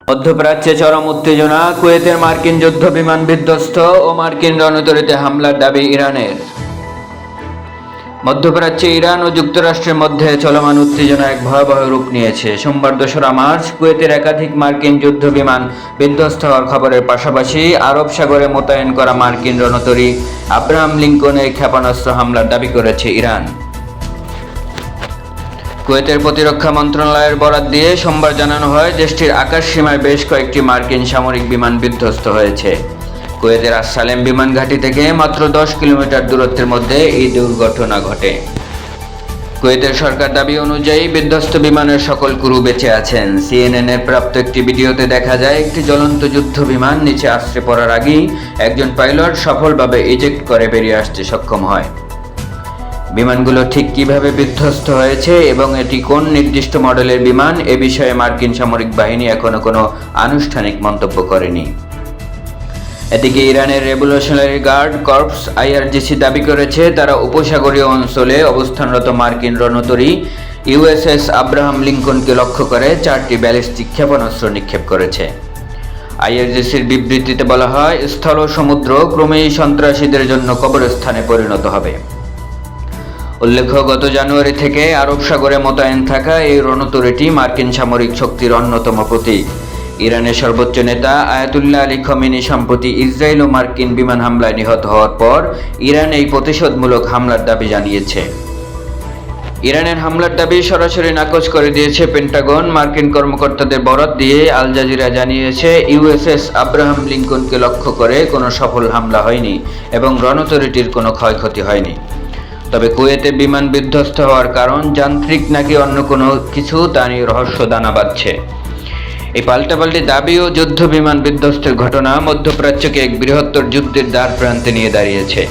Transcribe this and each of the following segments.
মধ্যপ্রাচ্যে চরম উত্তেজনা, কুয়েতের মার্কিন যুদ্ধ বিমান বিধ্বস্ত ও মার্কিন রণতরীতে হামলার দাবি ইরানের। মধ্যপ্রাচ্যে ইরান ও যুক্তরাষ্ট্রের মধ্যে চলমান উত্তেজনা এক ভয়াবহ রূপ নিয়েছে। সোমবার ২রা মার্চ কুয়েতের একাধিক মার্কিন যুদ্ধ বিমান বিধ্বস্ত হওয়ার খবরের পাশাপাশি আরব সাগরে মোতায়েন করা মার্কিন রণতরী আব্রাহাম লিঙ্কনে ক্ষেপণাস্ত্র হামলার দাবি করেছে ইরান। কুয়েতের প্রতিরক্ষা মন্ত্রণালয়ের বরাত দিয়ে সোমবার জানানো হয়, দেশটির আকাশ সীমায় বেশ কয়েকটি মার্কিন সামরিক বিমান বিধ্বস্ত হয়েছে। কুয়েতের আস-সালেম বিমান ঘাঁটি থেকে মাত্র 10 কিলোমিটার দূরত্বের মধ্যে এই দুর্ঘটনা ঘটে। কুয়েতের সরকার দাবি অনুযায়ী বিধ্বস্ত বিমানের সকল ক্রু বেঁচে আছেন। সিএনএন-এর প্রাপ্ত একটি ভিডিওতে দেখা যায়, একটি জ্বলন্ত যুদ্ধ বিমান নিচে আছড়ে পড়ার আগেই একজন পাইলট সফলভাবে ইজেক্ট করে বেরিয়ে আসতে সক্ষম হয়। বিমানগুলো ঠিক কিভাবে বিধ্বস্ত হয়েছে এবং এটি কোন নির্দিষ্ট মডেলের বিমান, এ বিষয়ে মার্কিন সামরিক বাহিনী এখনো কোনো আনুষ্ঠানিক মন্তব্য করেনি। এদিকে ইরানের রেভলিউশনারি গার্ড কর্পস আইআরজিসি দাবি করেছে, তারা উপসাগরীয় অঞ্চলে অবস্থানরত মার্কিন রণতরী ইউএসএস আব্রাহাম লিঙ্কনকে লক্ষ্য করে 4টি ব্যালিস্টিক ক্ষেপণাস্ত্র নিক্ষেপ করেছে। আইআরজিসির বিবৃতিতে বলা হয়, স্থল ও সমুদ্র ক্রমেই সন্ত্রাসীদের জন্য কবরস্থানে পরিণত হবে। উল্লেখ্য, গত জানুয়ারি থেকে আরব সাগরে মোতায়েন থাকা এই রণতরীটি মার্কিন সামরিক শক্তির অন্যতম প্রতীক। ইরানের সর্বোচ্চ নেতা আয়াতুল্লাহ আলী খমেনি সম্প্রতি ইসরায়েল ও মার্কিন বিমান হামলায় নিহত হওয়ার পর ইরান এই প্রতিশোধমূলক হামলার দাবি জানিয়েছে। ইরানের হামলার দাবি সরাসরি নাকচ করে দিয়েছে পেন্টাগন। মার্কিন কর্মকর্তাদের বরাত দিয়ে আল জাজিরা জানিয়েছে, ইউএসএস আব্রাহাম লিঙ্কনকে লক্ষ্য করে কোনো সফল হামলা হয়নি এবং রণতরীটির কোনো ক্ষয়ক্ষতি হয়নি। তবে কুয়েতে বিমান বিধ্বস্ত হওয়ার কারণ যান্ত্রিক নাকি অন্য কোনো কিছু, তা নিয়ে রহস্য দানা বাঁধছে। এই পাল্টাপাল্টি দাবি ও যুদ্ধ বিমান বিধ্বস্তের ঘটনা মধ্যপ্রাচ্যকে এক বৃহত্তর যুদ্ধের দ্বার প্রান্তে নিয়ে দাঁড়িয়েছে।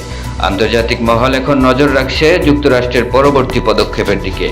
আন্তর্জাতিক মহল এখন নজর রাখছে যুক্তরাষ্ট্রের পরবর্তী পদক্ষেপের দিকে।